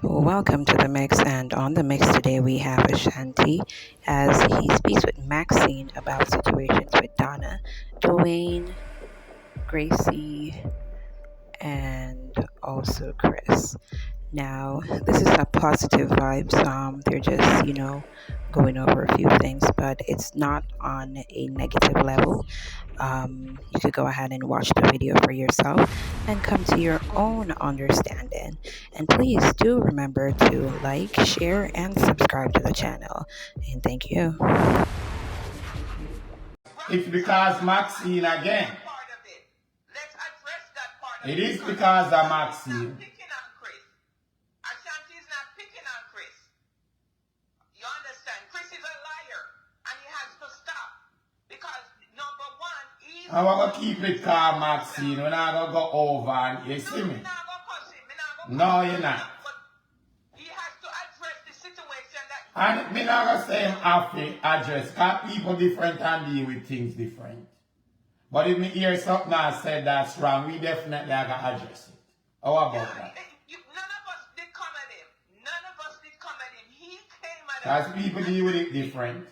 Welcome to the mix, and on the mix today we have Ashanti as he speaks with Maxine about situations with Donna, Dwayne, Gracie, and also Chris. Now, this is a positive vibes. They're just, going over a few things, but it's not on a negative level. You could go ahead and watch the video for yourself and come to your own understanding. And please do remember to like, share, and subscribe to the channel. And thank you. It's because Maxine again. It is because of Maxine. Ashanti is not picking on Chris. You understand? Chris is a liar, and he has to stop. Because number one, he's... I want to keep it calm, Maxine. We're not going to go over and you see me. No, you're not. But he has to address the situation that... And me not going to say him have to address. Because people different and deal with things different. But if me hear something I said that's wrong, we definitely have to address it. How about that? None of us did come at him. None of us did come at him. He came at us. Because people deal with it different.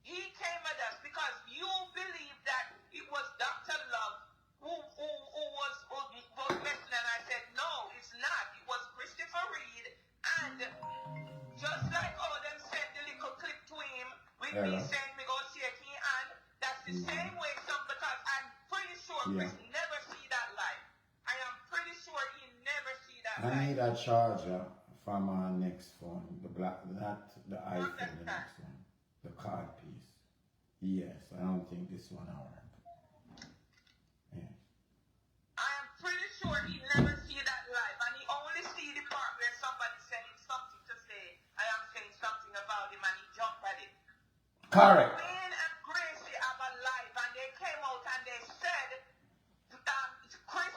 He came at us because you believe that it was Dr. Love who was messing, and I said, no, it's not. It was Christopher Reed, and just like all them sent the little clip to him with me saying me go shake his hand, that's the same way because I'm pretty sure Chris never see that live. I am pretty sure he never see that live. I need a charger for my next phone. The black, not the iPhone, the next one. The card piece. Yes, I don't think this one will work. Yeah. I am pretty sure he never see that live, and he only see the part where somebody sending something to say, I am saying something about him, and he jump at it. Correct. Wayne and Gracie have a live, and they came out and they said Chris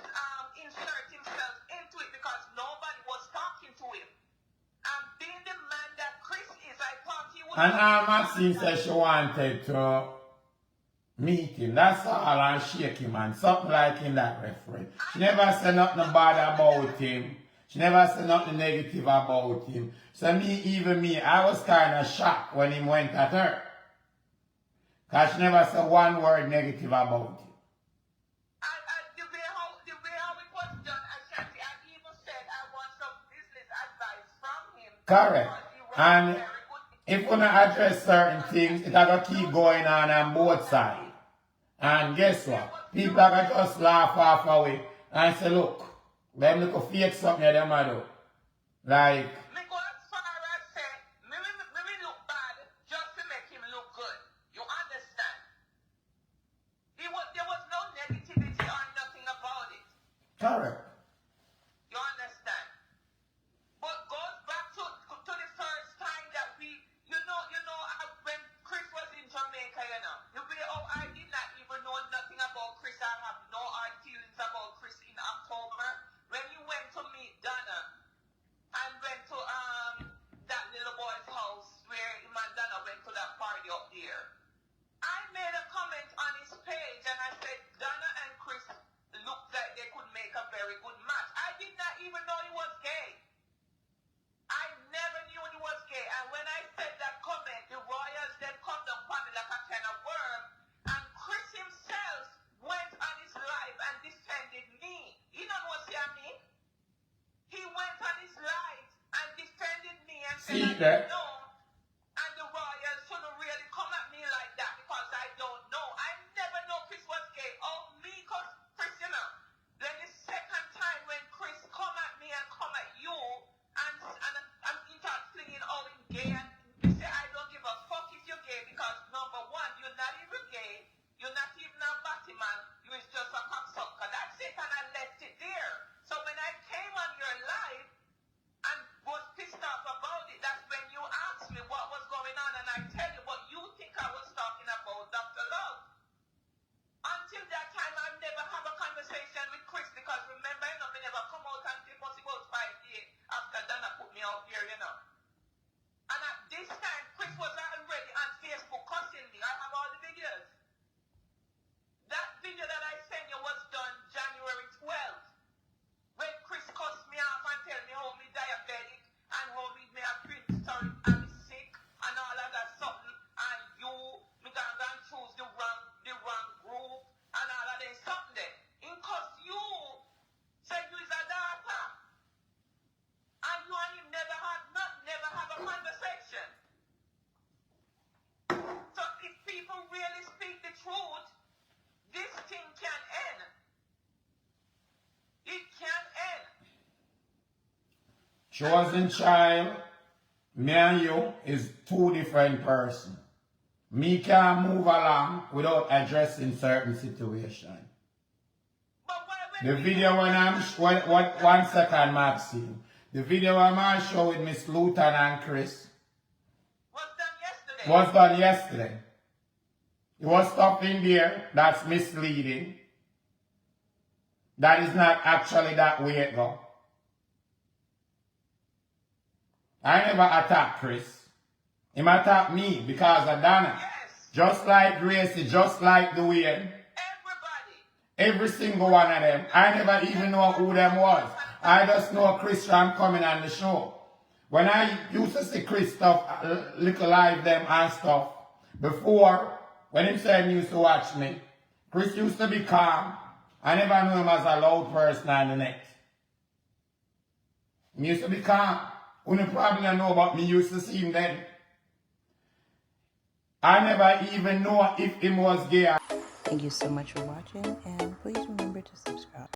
insert himself into it because nobody was talking to him. And being the man that Chris is, I thought he would... And Maxine said she wanted to meet him. That's all, and shake him and something like in that reference. She never said nothing bad about him. She never said nothing negative about him. So even me, I was kind of shocked when he went at her. Because she never said one word negative about him. The way how it was done, Ashanti, I even said I want some business advice from him. Correct. And if we don't address certain things, it's going to keep going on both sides. And guess what? People are going to just laugh off away and say, look, them look fake something that them do. Like... Me go as far as say, me look bad just to make him look good. You understand? There was no negativity or nothing about it. Correct. You understand? But goes back to the first time that we, when Chris was in Jamaica, the way how I did not even know nothing about Chris, I have no hard feelings about Chris in October. When you went to meet Donna and went to that little boy's house where him and Donna went to that party up there, I made a comment on his page and I said Donna and Chris looked like they could make a very good match. I did not even know he was gay. I never knew he was gay. And when I said that comment, the Royals then come down upon me like a kind of worm. And Chris himself went on his live and defended me. You know what I mean? He went on his live and defended me and said, no. And the Royals shouldn't really come at me like that because I don't know. I never know Chris was gay. Oh, me, because Chris, Then the second time when Chris come at me and come at you, and he start flinging all in gay, and he say, I don't give a fuck if you're gay because number one, you're not even gay. You're not even a Batman. You're just a cocksucker. That's it, and I left it there. So when I came on your live and was pissed off about it, that's when you Chosen child, me and you is two different persons. Me can't move along without addressing certain situations. But why The when we video when I'm, what, 1 second, Maxine. The video I'm going to show with Miss Luton and Chris was done yesterday? was done yesterday. It was stuff in there that's misleading. That is not actually that way it go. I never attacked Chris. He attacked me because of Donna. Yes. Just like Gracie, just like Dwayne. Everybody. Every single one of them. I never even know who them was. I just know Chris from coming on the show. When I used to see Chris stuff, little live them and stuff, before, when he said he used to watch me, Chris used to be calm. I never knew him as a loud person on the net. He used to be calm. Only problem I know about me used to see him then. I never even know if him was gay. Thank you so much for watching, and please remember to subscribe.